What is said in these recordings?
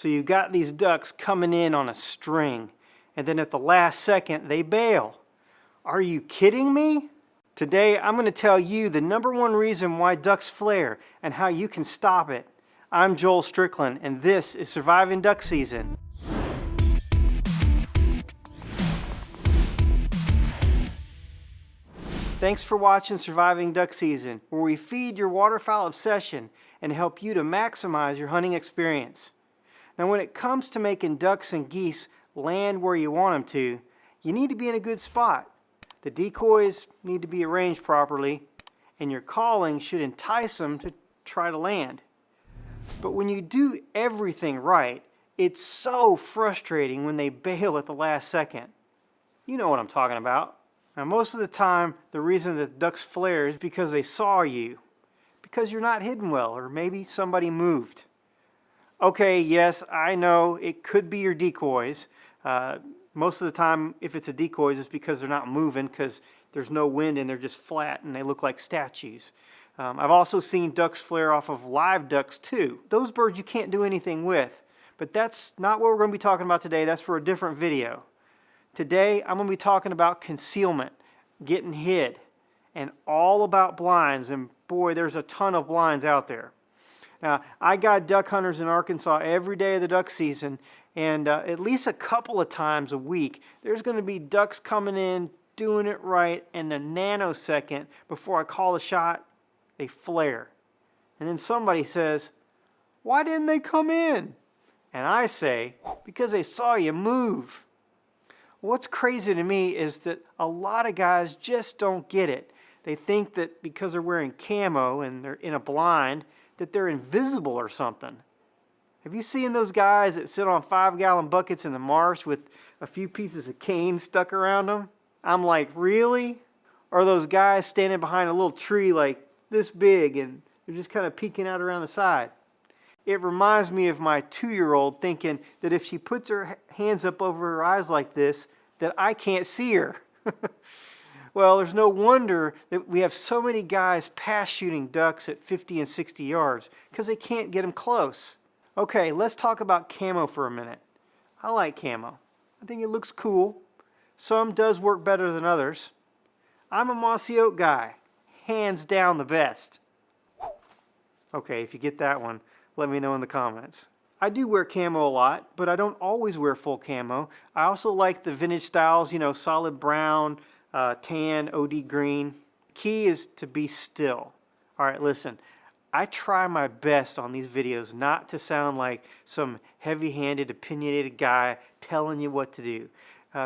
So you've got these ducks coming in on a string, and then at the last second they bail. Are you kidding me? Today I'm going to tell you the #1 reason why ducks flare and how you can stop it. I'm Joel Strickland, and this is Surviving Duck Season. Thanks for watching Surviving Duck Season, where we feed your waterfowl obsession and help you to maximize your hunting experience. Now, when it comes to making ducks and geese land where you want them to, you need to be in a good spot. The decoys need to be arranged properly, and your calling should entice them to try to land. But when you do everything right, it's so frustrating when they bail at the last second. You know what I'm talking about. Now, most of the time, the reason that ducks flare is because they saw you, because you're not hidden well, or maybe somebody moved. Okay, yes, I know it could be your decoys. Most of the time, if it's a decoys, it's because they're not moving, because there's no wind and they're just flat and they look like statues. I've also seen ducks flare off of live ducks too. Those birds you can't do anything with, but that's not what we're going to be talking about today. That's for a different video. Today, I'm going to be talking about concealment, getting hid, and all about blinds, and boy, there's a ton of blinds out there. Now, I guide duck hunters in Arkansas every day of the duck season, and at least a couple of times a week, there's going to be ducks coming in, doing it right, and a nanosecond before I call the shot, they flare. And then somebody says, "Why didn't they come in?" And I say, "Because they saw you move." What's crazy to me is that a lot of guys just don't get it. They think that because they're wearing camo and they're in a blind, that they're invisible or something. Have you seen those guys that sit on 5-gallon buckets in the marsh with a few pieces of cane stuck around them? I'm like, really? Or those guys standing behind a little tree like this big and they're just kind of peeking out around the side? It reminds me of my 2-year-old thinking that if she puts her hands up over her eyes like this, that I can't see her. Well, there's no wonder that we have so many guys pass shooting ducks at 50 and 60 yards because they can't get them close. Okay, let's talk about camo for a minute. I like camo. I think it looks cool. Some does work better than others. I'm a mossy oak guy. Hands down the best. Okay, if you get that one, let me know in the comments. I do wear camo a lot, but I don't always wear full camo. I also like the vintage styles, you know, solid brown, tan, OD green. Key is to be still. All right, listen, I try my best on these videos not to sound like some heavy-handed, opinionated guy telling you what to do.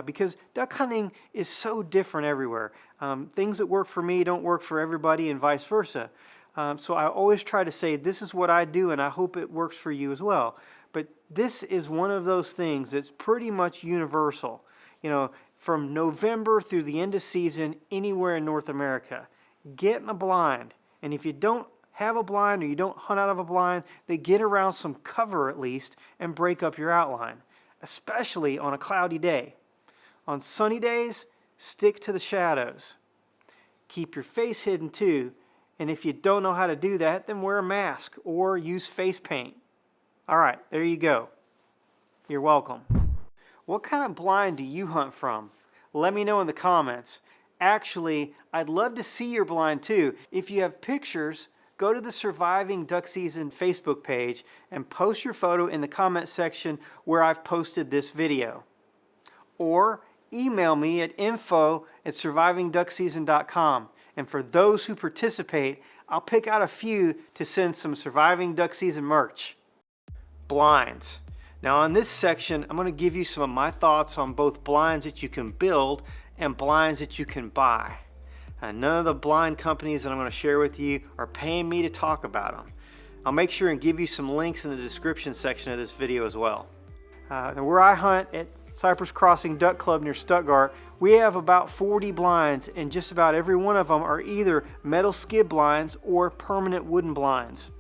Because duck hunting is so different everywhere. Things that work for me don't work for everybody and vice versa. So I always try to say, this is what I do and I hope it works for you as well. But this is one of those things that's pretty much universal. You know, from November through the end of season, anywhere in North America, get in a blind. And if you don't have a blind or you don't hunt out of a blind, they get around some cover at least and break up your outline, especially on a cloudy day. On sunny days, stick to the shadows. Keep your face hidden too. And if you don't know how to do that, then wear a mask or use face paint. All right, there you go. You're welcome. What kind of blind do you hunt from? Let me know in the comments. Actually, I'd love to see your blind too. If you have pictures, go to the Surviving Duck Season Facebook page and post your photo in the comment section where I've posted this video. Or email me at info@survivingduckseason.com. And for those who participate, I'll pick out a few to send some Surviving Duck Season merch. Blinds. Now on this section, I'm going to give you some of my thoughts on both blinds that you can build and blinds that you can buy. None of the blind companies that I'm going to share with you are paying me to talk about them. I'll make sure and give you some links in the description section of this video as well. Now where I hunt at Cypress Crossing Duck Club near Stuttgart, we have about 40 blinds, and just about every one of them are either metal skid blinds or permanent wooden blinds.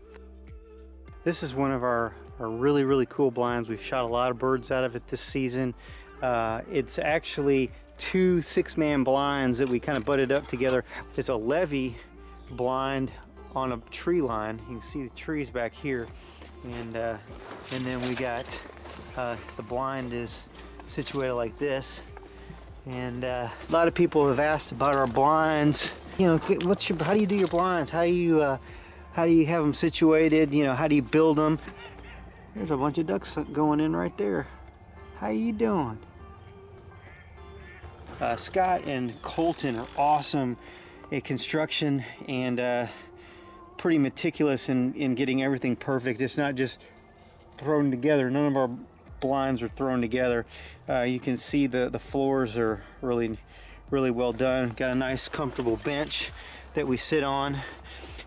This is one of our really cool blinds. We've shot a lot of birds out of it this season. It's actually 2 6-man blinds that we kind of butted up together. It's a levee blind on a tree line. You can see the trees back here. And then we got the blind is situated like this. And a lot of people have asked about our blinds. You know, how do you do your blinds? How do you have them situated? You know, how do you build them? There's a bunch of ducks going in right there. How you doing? Scott and Colton are awesome at construction and pretty meticulous in getting everything perfect. It's not just thrown together. None of our blinds are thrown together. You can see the floors are really well done. Got a nice comfortable bench that we sit on,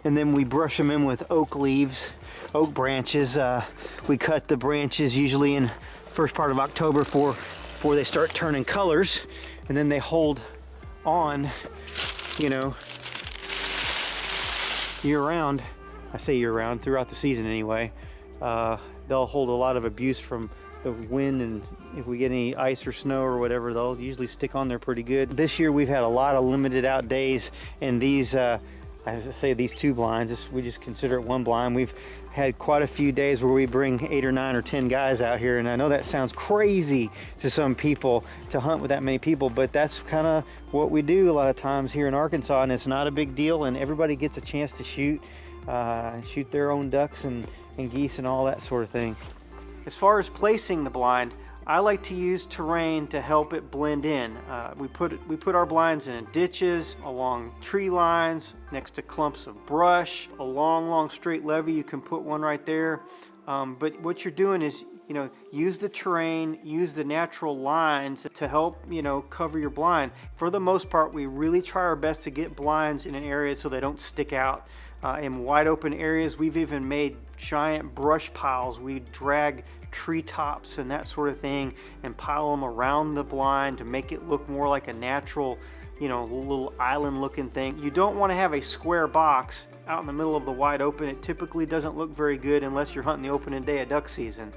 and then we brush them in with oak leaves, oak branches. We cut the branches usually in first part of October before they start turning colors, and then they hold on, you know, year round. I say year round, throughout the season anyway. They'll hold a lot of abuse from the wind, and if we get any ice or snow or whatever, they'll usually stick on there pretty good. This year we've had a lot of limited out days, and these I say these two blinds, we just consider it one blind. We've had quite a few days where we bring 8 or 9 or 10 guys out here, and I know that sounds crazy to some people to hunt with that many people, but that's kind of what we do a lot of times here in Arkansas, and it's not a big deal, and everybody gets a chance to shoot their own ducks and geese and all that sort of thing. As far as placing the blind, I like to use terrain to help it blend in. We put our blinds in ditches, along tree lines, next to clumps of brush, a long straight levee. You can put one right there. But what you're doing is, you know, use the terrain, use the natural lines to help, you know, cover your blind. For the most part, we really try our best to get blinds in an area so they don't stick out. In wide open areas, we've even made giant brush piles. We drag treetops and that sort of thing and pile them around the blind to make it look more like a natural, you know, little island looking thing. You don't want to have a square box out in the middle of the wide open. It typically doesn't look very good unless you're hunting the opening day of duck season.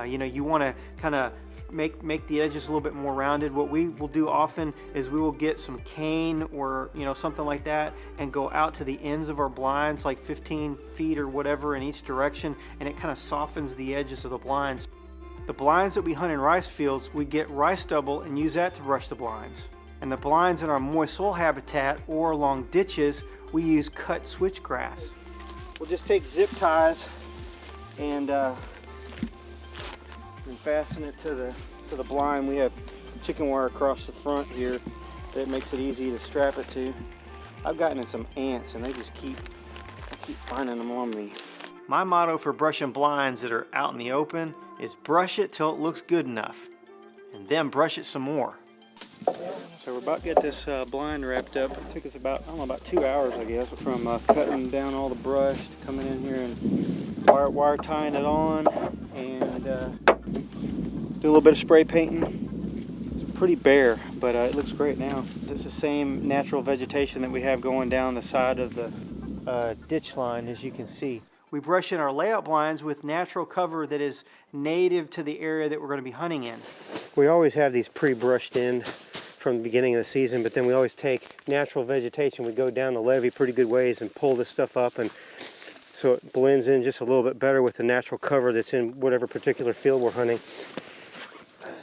You know, you want to kind of make the edges a little bit more rounded. What we will do often is we will get some cane or, you know, something like that and go out to the ends of our blinds, like 15 feet or whatever in each direction, and it kind of softens the edges of the blinds. The blinds that we hunt in rice fields, we get rice stubble and use that to brush the blinds. And the blinds in our moist soil habitat or along ditches, we use cut switchgrass. We'll just take zip ties and fasten it to the blind. We have chicken wire across the front here that makes it easy to strap it to. I've gotten in some ants and they just keep finding them on me. My motto for brushing blinds that are out in the open is brush it till it looks good enough, and then brush it some more. So we're about to get this blind wrapped up. It took us about, I don't know, about 2 hours, I guess, from cutting down all the brush to coming in here and wire tying it on and do a little bit of spray painting. It's pretty bare, but it looks great now. It's the same natural vegetation that we have going down the side of the ditch line, as you can see. We brush in our layout blinds with natural cover that is native to the area that we're going to be hunting in. We always have these pre-brushed in from the beginning of the season, but then we always take natural vegetation. We go down the levee pretty good ways and pull this stuff up, and so it blends in just a little bit better with the natural cover that's in whatever particular field we're hunting.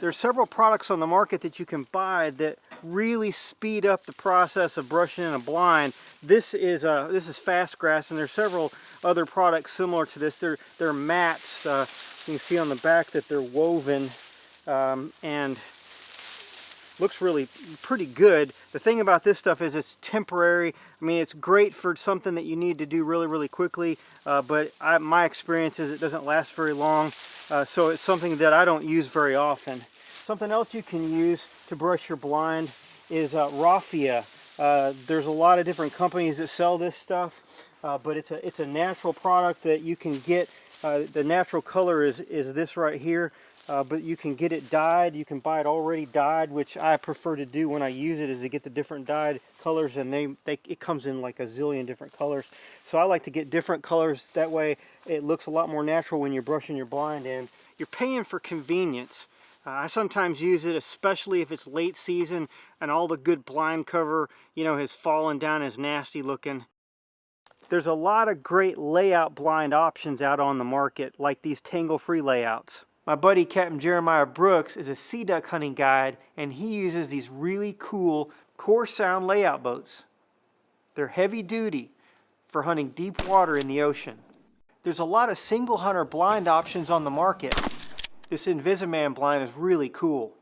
There's several products on the market that you can buy that really speed up the process of brushing in a blind. This is fast grass, and there's several other products similar to this. They're mats. You can see on the back that they're woven and looks really pretty good. The thing about this stuff is it's temporary. I mean, it's great for something that you need to do really quickly, but my experience is it doesn't last very long. So it's something that I don't use very often. Something else you can use to brush your blind is raffia. There's a lot of different companies that sell this stuff, but it's a natural product that you can get. The natural color is this right here, but you can get it dyed. You can buy it already dyed, which I prefer to do when I use it, is to get the different dyed colors, and it comes in like a zillion different colors. So I like to get different colors. That way it looks a lot more natural when you're brushing your blind in. You're paying for convenience. I sometimes use it, especially if it's late season and all the good blind cover, you know, has fallen down, is nasty looking. There's a lot of great layout blind options out on the market, like these tangle-free layouts. My buddy Captain Jeremiah Brooks is a sea duck hunting guide, and he uses these really cool core sound layout boats. They're heavy duty for hunting deep water in the ocean. There's a lot of single hunter blind options on the market. This Invisiman blind is really cool.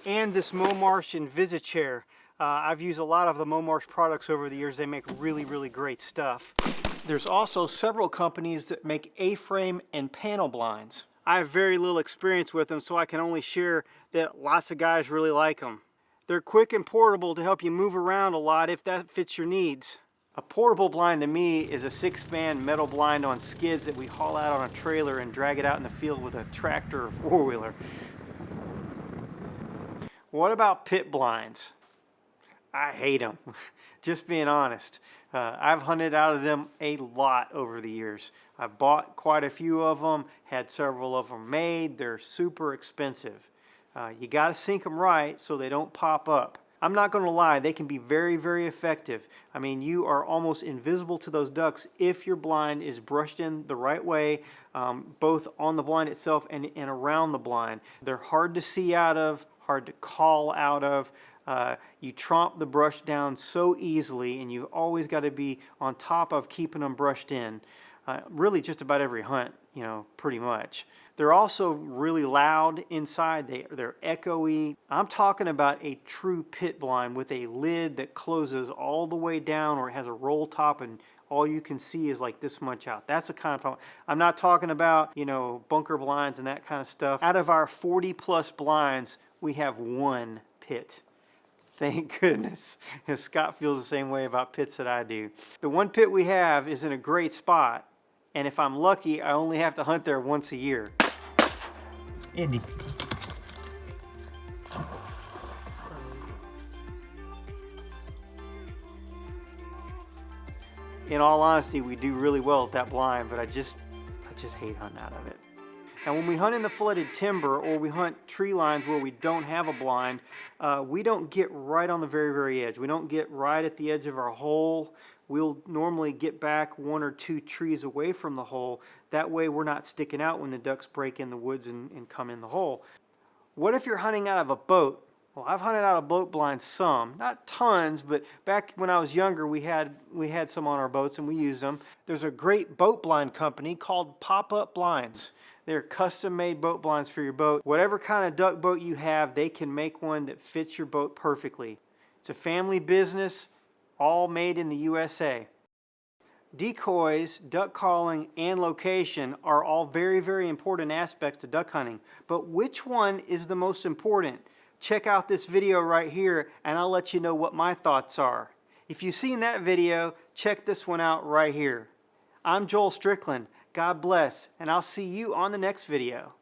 And this Momarsh Invisichair. I've used a lot of the Momarsh products over the years. They make really, really great stuff. There's also several companies that make A-frame and panel blinds. I have very little experience with them, so I can only share that lots of guys really like them. They're quick and portable to help you move around a lot if that fits your needs. A portable blind to me is a 6-man metal blind on skids that we haul out on a trailer and drag it out in the field with a tractor or four-wheeler. What about pit blinds? I hate them, just being honest. I've hunted out of them a lot over the years. I've bought quite a few of them, had several of them made. They're super expensive. You gotta sink them right so they don't pop up. I'm not gonna lie, they can be very, very effective. I mean, you are almost invisible to those ducks if your blind is brushed in the right way, both on the blind itself and around the blind. They're hard to see out of, hard to call out of. You tromp the brush down so easily, and you've always got to be on top of keeping them brushed in. Really just about every hunt, you know, pretty much. They're also really loud inside. They're echoey. I'm talking about a true pit blind with a lid that closes all the way down, or it has a roll top and all you can see is like this much out. That's the kind of problem. I'm not talking about, you know, bunker blinds and that kind of stuff. Out of our 40 plus blinds, we have one pit. Thank goodness. And Scott feels the same way about pits that I do. The one pit we have is in a great spot, and if I'm lucky, I only have to hunt there once a year. Andy. In all honesty, we do really well at that blind, but I just hate hunting out of it. And when we hunt in the flooded timber, or we hunt tree lines where we don't have a blind, we don't get right on the very, very edge. We don't get right at the edge of our hole. We'll normally get back 1 or 2 trees away from the hole. That way we're not sticking out when the ducks break in the woods and come in the hole. What if you're hunting out of a boat? Well, I've hunted out of boat blinds some, not tons, but back when I was younger, we had some on our boats and we used them. There's a great boat blind company called Pop-Up Blinds. They're custom-made boat blinds for your boat. Whatever kind of duck boat you have, they can make one that fits your boat perfectly. It's a family business, all made in the USA. Decoys, duck calling, and location are all very, very important aspects to duck hunting. But which one is the most important? Check out this video right here, and I'll let you know what my thoughts are. If you've seen that video, check this one out right here. I'm Joel Strickland. God bless, and I'll see you on the next video.